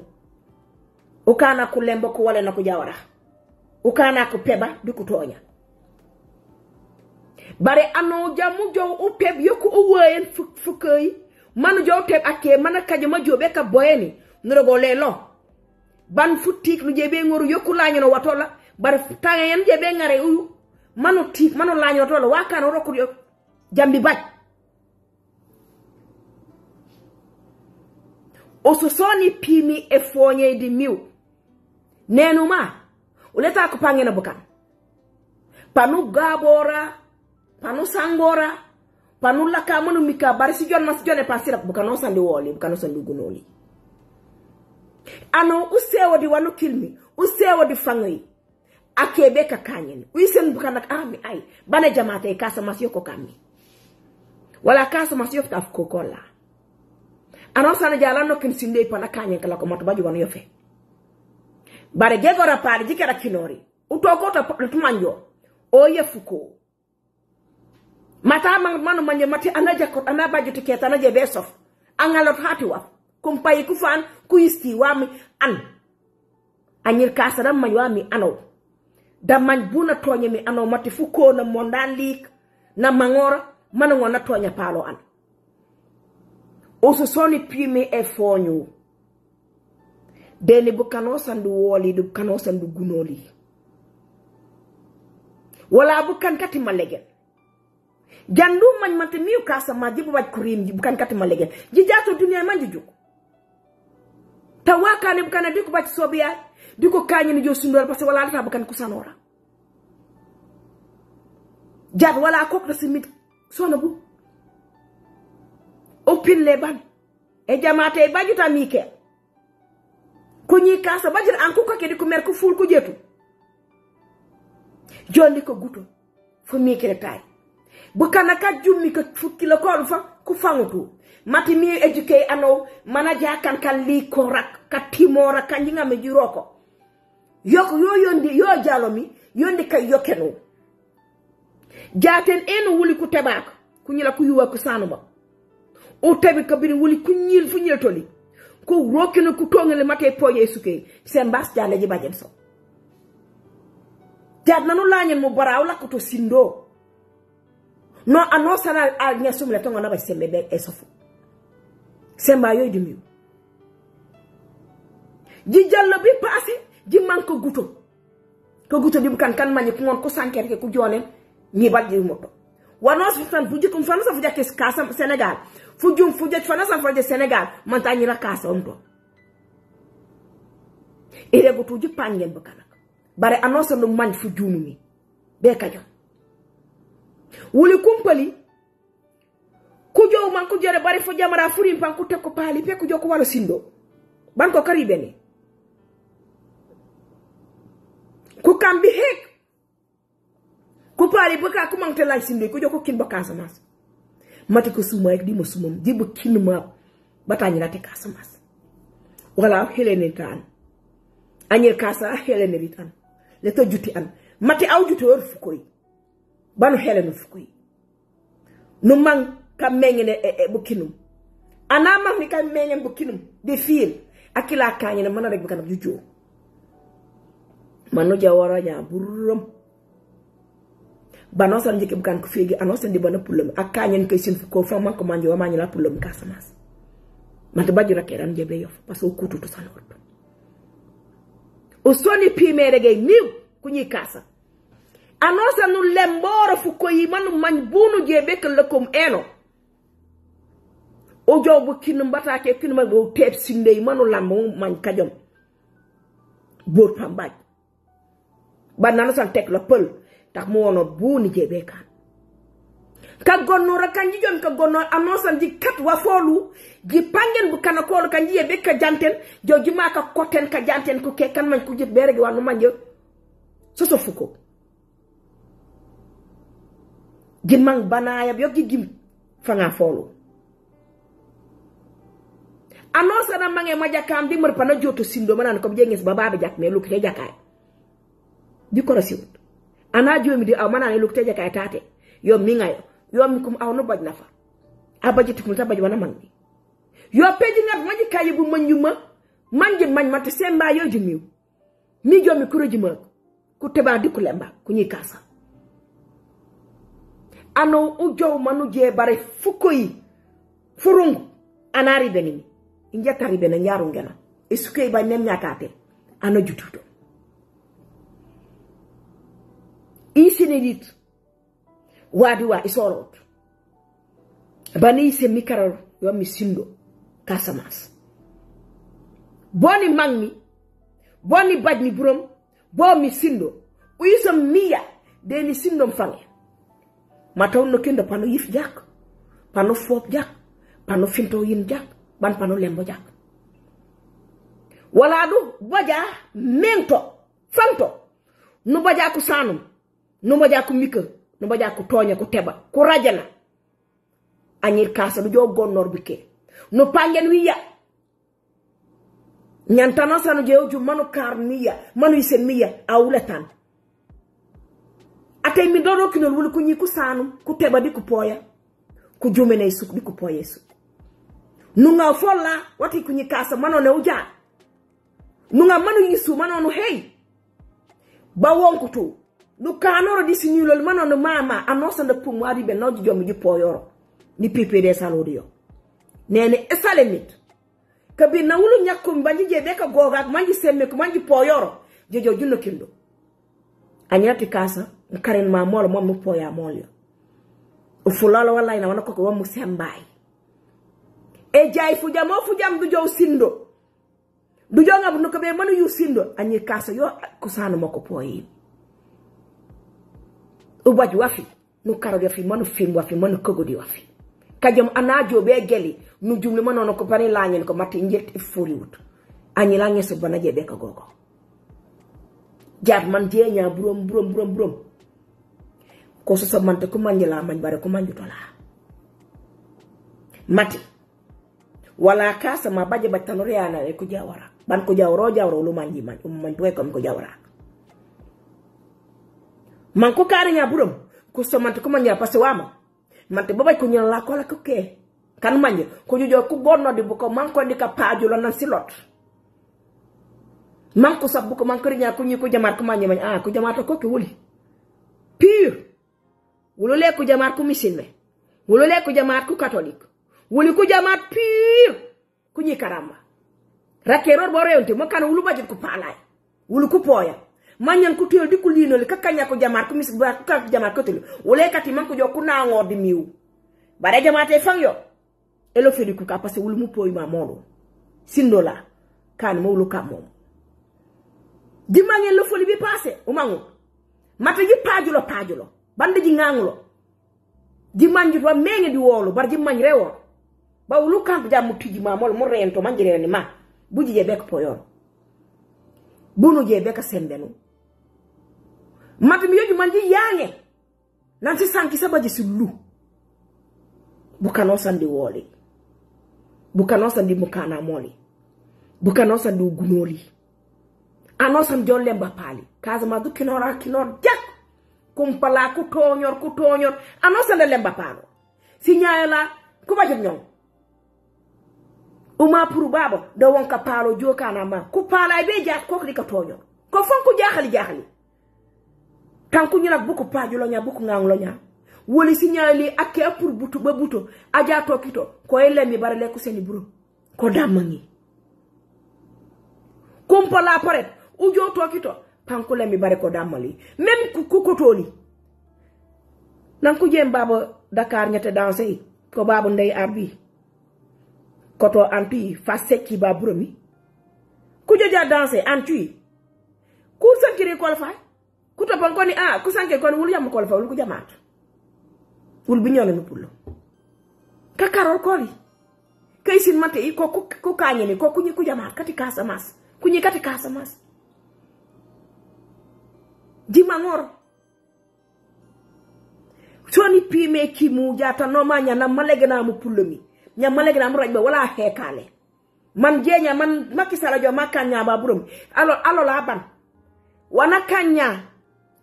o kana ku lemba ko wala na ko jawara o kana ku peba du ko tonya bare ano jamu jow o peb yoko o woyen fukay manu jow teb akke mana kajo ma jobe ka boyeni nurogo lelo ban futik lu jebe ngoru yokku laño no watola bare tanga yen jebe ngare uyu manu tik manu laño watola wakano rokku yo jambi baj o so soni pimi e fonye di miu nenuma uleta ko pangena bukan panu gabora panu sangora panu laka manu mika bare si jon mas jone pasira bukan sandi woli bukan sandi gunoli ano usewo di wanu kilmi usewo di fangi akebe ka kanyen uisen bukan nak armi ay bana jamate kasa masyo ko kami wala kasa masyo taf ko kola ano sana jala no kin sinde pana kanyen kala ko mata baju wanu yofe bare gegora pare jikara kinori utoko to tumanjo o yefuko mata manu manje mati anaja ko anabajo tiketa anaje besof angalot hati wa kumpayi kufan kuisti wami an anyir kasara man wami ano da man buna tonya mi ano mati fuko na mondalik na mangora manu na tonya palo an oso soni pime e fonyu deni bukano sandu woli du kano sandu gunoli wala bukan kati malegen jandu man mati miu kasa ma jibu waj kurim ji bukan kati malegen ji jato dunia man jujuk tawaka ne bukan diko bati sobiya diko kanyi ni jo sundor parce wala ta bukan kusanora jad wala kok da simit sonabu opin leban e jamate bajuta mike kunyi kasa bajir an ko ke diko mer ko ful ko jetu jondi ko guto fu mike tay bukana ka jummi ko fukki la ko fa ku fangutu mati mi educate ano manaja kan kan li ko rak ka timora kan nga me jiroko yok yo yondi yo jalomi yondi kay yokeno jaten en wuli ku tebak ku ñila ku yuwa ku sanuba o tebi ka biri wuli ku ñil fu ñil toli ko rokino ku tongale mate poye suke sembas jale ji bajem so jad nanu lañen mo baraw la ko to sindo no ano sana a nyasum le tonga na ba sembe be esofu semba yoy di miu ji jallo bi passé ji man ko guto di bukan kan mani ko ngon ko sanker ke ku jonen ni bal ji moto wanos fu tan fu jitum fana sa fu jakke kasa Senegal fu jum fu jek fana sa fu de Senegal man ta ni la kasa on to ere go tuji pangen bukan bare anosa no man fu junu mi be kajo wuli kumpali kujo man ku jere bari fo jamara furim pan ku tekko pali pe ku joko wala sindo ban ko karibeni ku kambi hek ku pali buka ku mangte la sindo ku joko kin bakasa mas mati ko suma ak di mo sumam di bu kin ma batani la te kasa mas wala helene tan anyer kasa helene tan le to juti an mati aw juti wor fukoy banu helene fukoy no man kam mengene bukinum anama mi kam mengen bukinum de fil akila kanyene mana rek bukan juju manu jawara nya burum banosan njike bukan ko fegi anosan di bana pulum akanyen kay sin ko fa man ko manjo ma nyala pulum kasamas mate baju rakeran jebe yof parce que kututu sanorto o soni pimere gay niw ku ñi kasa anosa nu lemboro fu ko yi manu man bunu jebe ke lekom eno o jobu kin mbata ke kin ma go tep sinde manu lambo man kajom bor pambaj ba nanu san tek la peul tax mo wono bu ni jebe kan ka gonno ra kanji jon ka gonno anosan ji kat wa folu ji pangen bu kana ko kanji yebe ka janten joji ma ka koten ka janten ko ke kan man ku jit bere gi wanu manje so fuko gimang banaya bi yogi gim fanga folu anosa na mange majakam di mer pana joto sindo manan ko jengis baba be jak me lu ke jakay di ko rasiwut ana jomi di aw manan lu ke jakay tate yo mi ngayo yo mi kum aw no baj nafa abaji tikul ta baj wana mangi yo peji ngat maji kayi bu manjuma manje man mat semba yo jimiw mi jomi kurojima ku teba di ku lemba ku ñi kasa ano u jow manu je bare fukoyi furungu anari benini inja taribe na nyaru ngena isuke ba nem nyatate ano jututo isinedit wadi wa isorot bani se mikaro yo mi sindo Casamance boni mangmi boni badni burom bo mi sindo uyiso miya deni sindo mfange mataw no kendo pano yif jak pano fop jak pano finto yin jak ban pano lembo jak wala du baja mento fanto no baja ku sanum no baja ku mika no baja ku tonya ku teba ku rajana anyir kasa du jo gonnor bike no pangen wiya nyantana sanu je ju manu karmiya manu ise miya awletan atay mi dodo kinol wul ku ñi ku sanum ku teba di ku poya ku jumene suk di ku poye suk nunga folla wati ku ñi kasa manone uja nunga manu yisu manonu hey ba wonku tu nu kanoro di sinulol manonu mama anosa de pum wadi be no jomi di poyoro ni PPD salodio nene esalemit kabi na wulu nyakum banji je be ka goga manji semme ko manji poyoro jojo junno kindo anyati kasa karen ma molo mo poya molyo o fulala wallahi na wana ko wamu sembay e jay fujam du jow sindo du jonga bu ko be manu yu sindo anyi kasa yo kusana mako poyi o baj wafi nu karo yafi manu film wafi manu kogodi wafi kajam anajo be geli nu jumle manono ko pani lanyen ko matti njeti furi wut anyi lanyen so bana je be ka gogo jab man je nya burom ko so sa mante ko manji la man bare ko manju tola mati wala kasa ma baje batanore yana ko jawara ban ko jawro lu manji man to ko jawara man ko kare nya burom ko so mante ko manja passe wama mante babay ko nyal la ko la ko ke kan manje ko jojo ku gonno di bu ko man ko ndika paaju lo nan silot man ko sabbu ko man ko nya ko ñi ko jamaat ko manje man ko jamaata ko ke wuli pire wulo le ko jamaat ko musulman wulo le ko jamaat ko catholique wuli ko jamaat pire ku ñi karamba rakero bo rewonte mo kan wulu bajit ko palay wulu ko poya manyan ko teel di ko linol kakanya ko jamaat ko musulman ko ka jamaat ko tele wole kati man ko jo ku na ngor di miw bare jamaate fangyo elo fedi ko ka parce wulu mu poy ma modo sindola kan mo wulu ka mom di mangel lo foli bi passé o mangu mata ji pajulo bande ji ngangulo di manju wa menge di wolo bar ji man rewo ba wulu kan jam tiji ma mol mo rento man jere ni ma buji je bek poyor bunu je bek sembenu mata mi yoju man ji yange nan ci sanki sabaji sulu bukano sandi woli bukano sandi mukana moli bukano sandi gunoli anosan jolle mbapali kazama du kinor jak kumpala ku tonyor anosan le mbapalo signala ku bajum ñong uma pour babo do wonka palo jokana ma ku pala be jak ko di ka tonyor ko fon ku jaxali tanku ñu nak buku pajulo nya buku nganglo nya woli signali akke pour butu ba buto aja tokito ko elemi bare le ku seni buru ko damani kumpala paret ujo tokito pankule mi bare ko damali même ku kotoli nan ku jem baba Dakar ñete danser ko babu ndey arbi koto anti fa sekki ba bromi ku joja danser anti ku sakire ko fa utopan koni kusanke koni wul yam ko fa wul ku jamaat wul bi ñone no pullo ka karol koli kay sin mate ko ku kañe ni ko ku ñi ku jamaat kati Casamance ku ñi kati Casamance jima ngoro soni pime ki mu jata no ma nyana malegna mu pullo mi nya malegna mu rajba wala hekale man jeenya man Macky Sall jo makanya ba burum alo la ban wana kanya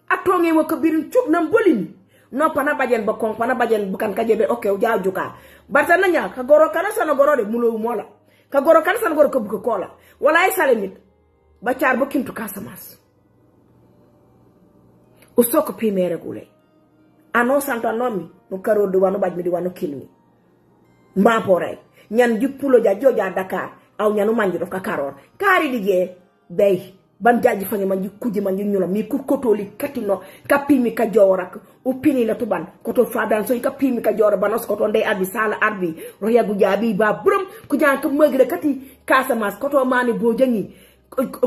atonge mo ko birin cuk nam bolini no pana bajen ba kon pana bajen bukan kajebe okay o jaajuka barta nanya ka goro kana sana goro de mulo mola ka goro kana sana goro ko buko kola wala ay salimit ba char bo kintu Casamance o soko pimere gule ano santo nomi no karo do wano bajmi di wano kilmi mba pore nyan jupulo ja joja Dakar aw nyanu manji do ka karor kari di je bay ban jaji fangi manji kuji manji nyula mi kur kotoli katino ka pimi ka jorak o pini la tuban koto fadan so ka pimi ka jora banos koto ndey abi sala arbi ro yagu jabi ba burum ku jan ka magre kati Casamance koto mani bo jangi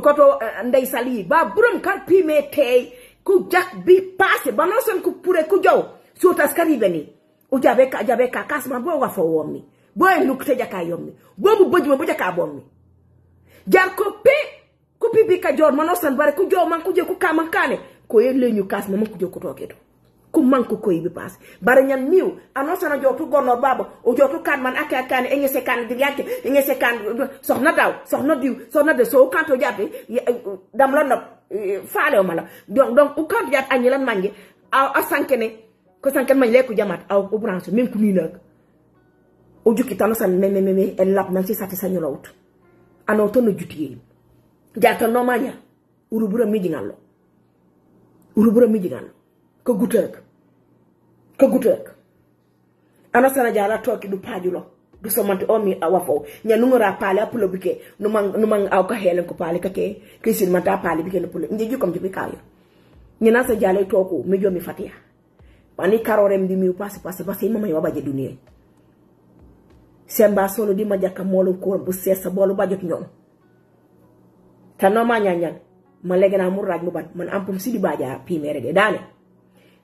koto ndey sali ba burum kar pime tay ku jak bi passé banoson ku pure ku jaw so tas karibeni o jabe ka Casamance bo wa fo wommi boy lukte jaka yommi bobu bojuma bo jaka bommi jar ko pe ku pipi ka jor manosan bare ku jow man ku je ku kaman kane ko yelle ñu kas man ku je ku toketo ku man ko koy bi pass bare ñan miw anosana jotu gonno baba o jotu kan man akane enye se kan di yake enye se kan soxna daw soxna diw soxna de so kanto jabe dam la nop faale mala donc u kanto jat agni lan mangi a sankene ko sanken man leku jamat aw o branche même ku ni nak o jukki tano san me el lap nan ci sati sañu lawut ano to no juti jata no manya urubura mi jingallo ko gutek ana sana jara toki du pajulo du somanti omi awafo nya nungora pale apulo bike no mang aw ka helen ko pale kake kisin mata pale bike no pulo nje jukom jibi kayo nyina sa jale toko mi jomi fatia pani karorem di mi passe parce mama yo baje dunia semba solo di majaka molo ko bu sesa bolu bajot ñom tanoma ñanyan ma legena mu raj mu ban man ampum sidi baja pimere de dane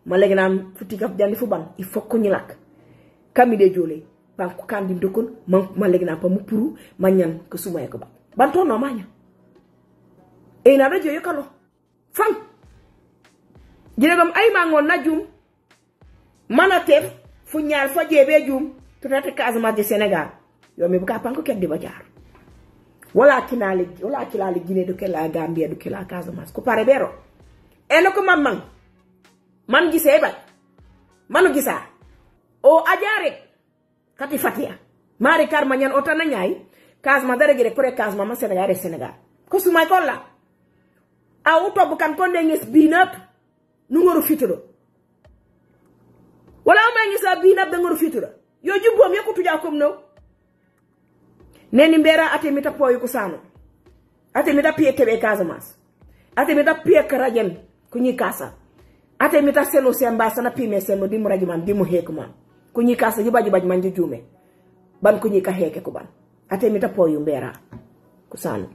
ma legena futi kaf jandi fu ban il faut ko ñu lak kami de jole ban ko kandim dokon ma legena pa mu puru ma ñan ko sumay ko ba ban to no maña e na radio yokalo fam jiregam ay ma ngon najum manatef fu ñaar fa jebe jum to tata Casamance de Sénégal yo mi buka panko keddi ba jaar wala kilali Guinée do kela Gambia do kela Casamance ko pare bero eno ko mamman man gisee ba manu gisa o ajare kati fatia mari karma nyan otana nyai Casamance dara gire pore Casamance ma Sénégal ko sumay ko la a uto bukan ko ndes binap nu ngoru fitudo wala ma ngisa binap da ngoru fitudo yo jubom yakutu jakom no neni mbera ate mita poyu ko sano ate mita pie tebe Casamance ate mita pie karajen kunyi kasa ate mita selo semba sana pime selo dimu rajuman dimu hekuma kunyi kasa jibaji man jujume ban kunyi ka heke ko ban ate mita poyu mbera ko sano